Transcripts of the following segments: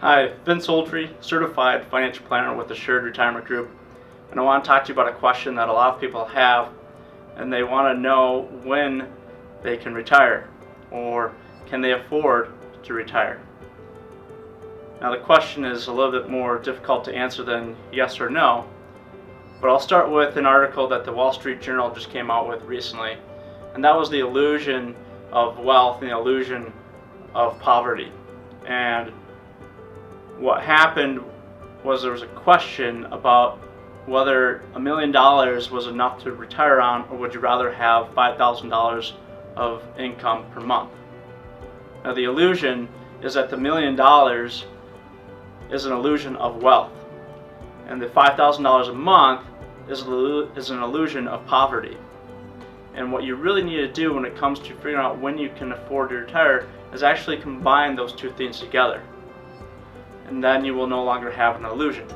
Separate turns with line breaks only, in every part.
Hi, Vince Oldre, Certified Financial Planner with Assured Retirement Group, and I want to talk to you about a question that a lot of people have, and they want to know when they can retire, or can they afford to retire. Now the question is a little bit more difficult to answer than yes or no, but I'll start with an article that the Wall Street Journal just came out with recently, and that was the illusion of wealth and the illusion of poverty. And what happened was there was a question about whether $1 million was enough to retire on, or would you rather have $5,000 of income per month. Now the illusion is that the $1 million is an illusion of wealth, and the $5,000 a month is an illusion of poverty. And what you really need to do when it comes to figuring out when you can afford to retire is actually combine those two things together, and then you will no longer have an illusion.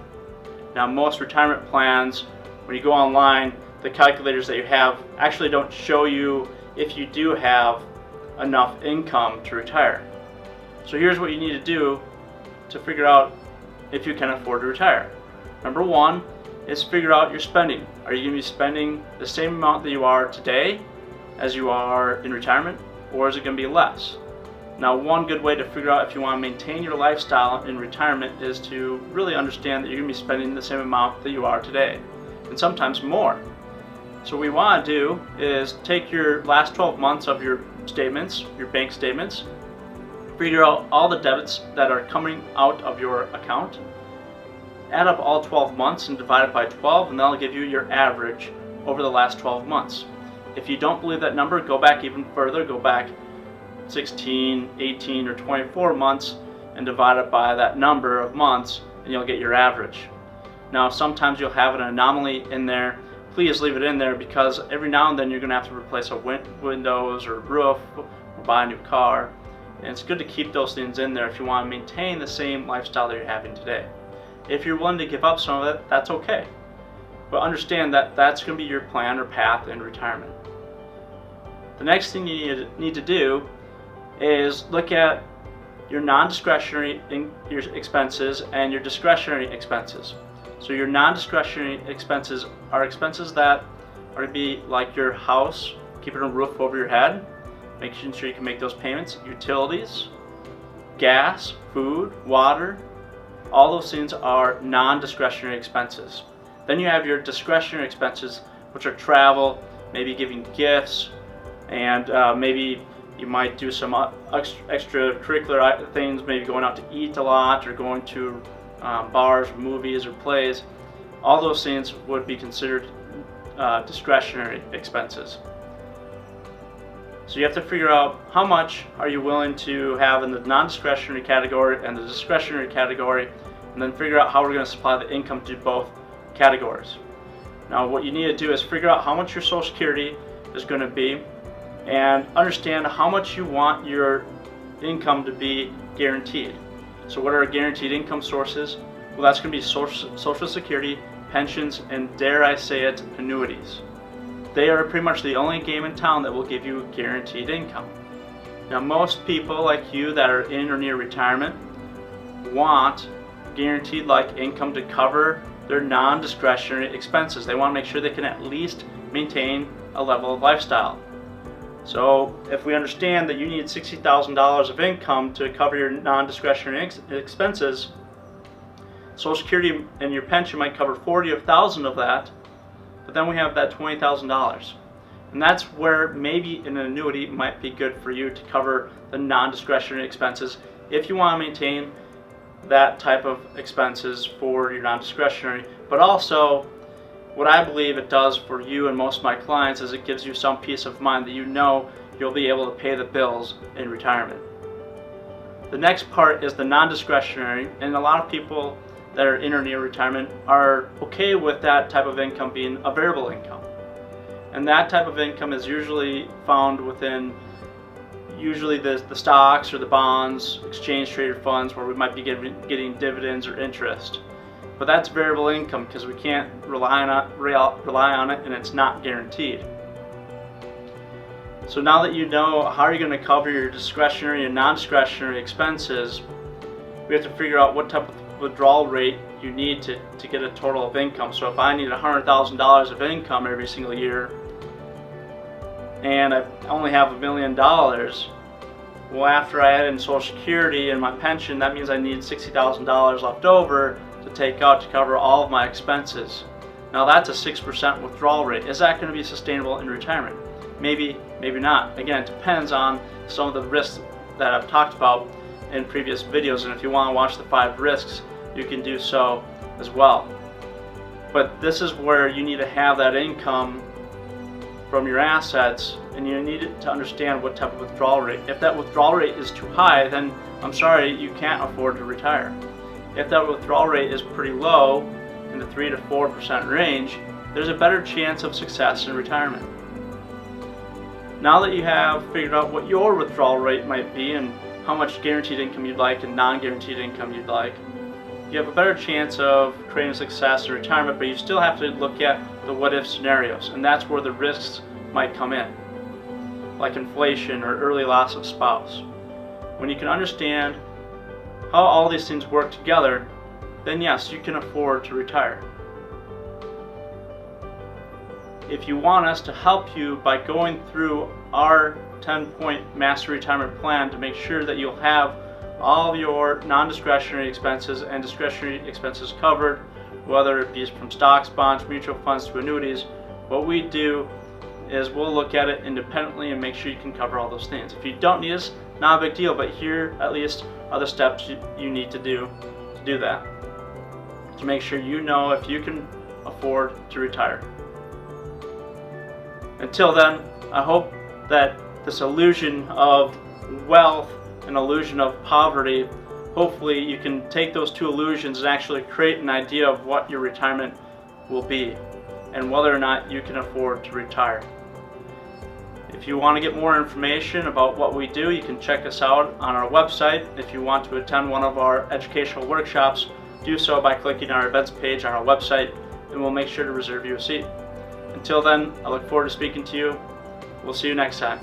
Now most retirement plans, when you go online, the calculators that you have actually don't show you if you do have enough income to retire. So here's what you need to do to figure out if you can afford to retire. Number one is figure out your spending. Are you going to be spending the same amount that you are today as you are in retirement, or is it going to be less? Now one good way to figure out if you want to maintain your lifestyle in retirement is to really understand that you're going to be spending the same amount that you are today, and sometimes more. So what we want to do is take your last 12 months of your statements, your bank statements, figure out all the debits that are coming out of your account, add up all 12 months and divide it by 12, and that'll give you your average over the last 12 months. If you don't believe that number, go back even further, go back 16, 18, or 24 months and divide it by that number of months, and you'll get your average. Now sometimes you'll have an anomaly in there. Please leave it in there, because every now and then you're going to have to replace a windows or roof or buy a new car, and it's good to keep those things in there if you want to maintain the same lifestyle that you're having today. If you're willing to give up some of it, that's okay, but understand that that's going to be your plan or path in retirement. The next thing you need to do is look at your non-discretionary your expenses and your discretionary expenses. So your non-discretionary expenses are expenses that are going to be like your house, keeping a roof over your head, making sure you can make those payments, utilities, gas, food, water. All those things are non-discretionary expenses. Then you have your discretionary expenses, which are travel, maybe giving gifts, and maybe you might do some extracurricular things, maybe going out to eat a lot, or going to bars, or movies, or plays. All those things would be considered discretionary expenses. So you have to figure out how much are you willing to have in the non-discretionary category and the discretionary category, and then figure out how we're going to supply the income to both categories. Now what you need to do is figure out how much your Social Security is going to be, and understand how much you want your income to be guaranteed. So what are guaranteed income sources? Well, that's going to be Social Security, pensions, and dare I say it, annuities. They are pretty much the only game in town that will give you guaranteed income. Now most people like you that are in or near retirement want guaranteed like income to cover their non-discretionary expenses. They want to make sure they can at least maintain a level of lifestyle. So if we understand that you need $60,000 of income to cover your non-discretionary expenses, Social Security and your pension might cover $40,000 of that, but then we have that $20,000. And that's where maybe an annuity might be good for you to cover the non-discretionary expenses if you want to maintain that type of expenses for your non-discretionary. But also, what I believe it does for you and most of my clients is it gives you some peace of mind that you know you'll be able to pay the bills in retirement. The next part is the non-discretionary, and a lot of people that are in or near retirement are okay with that type of income being a variable income. And that type of income is usually found within the stocks or the bonds, exchange traded funds, where we might be getting dividends or interest. But that's variable income because we can't rely on it, and it's not guaranteed. So now that you know how you're going to cover your discretionary and non-discretionary expenses, we have to figure out what type of withdrawal rate you need to get a total of income. So if I need $100,000 of income every single year and I only have $1 million, well, after I add in Social Security and my pension, that means I need $60,000 left over to take out to cover all of my expenses. Now that's a 6% withdrawal rate. Is that going to be sustainable in retirement? Maybe, maybe not. Again, it depends on some of the risks that I've talked about in previous videos, and if you want to watch the 5 risks, you can do so as well. But this is where you need to have that income from your assets, and you need to understand what type of withdrawal rate. If that withdrawal rate is too high, then I'm sorry, you can't afford to retire. If that withdrawal rate is pretty low, in the 3 to 4% range, there's a better chance of success in retirement. Now that you have figured out what your withdrawal rate might be and how much guaranteed income you'd like and non-guaranteed income you'd like, you have a better chance of creating success in retirement, but you still have to look at the what-if scenarios, and that's where the risks might come in, like inflation or early loss of spouse. When you can understand how all these things work together, then yes, you can afford to retire. If you want us to help you by going through our 10-point master retirement plan to make sure that you'll have all of your non-discretionary expenses and discretionary expenses covered, whether it be from stocks, bonds, mutual funds to annuities, what we do is we'll look at it independently and make sure you can cover all those things. If you don't need us, not a big deal, but here at least are the steps you need to do that, to make sure you know if you can afford to retire. Until then, I hope that this illusion of wealth and illusion of poverty, hopefully you can take those two illusions and actually create an idea of what your retirement will be and whether or not you can afford to retire. If you want to get more information about what we do, you can check us out on our website. If you want to attend one of our educational workshops, do so by clicking our events page on our website, and we'll make sure to reserve you a seat. Until then, I look forward to speaking to you. We'll see you next time.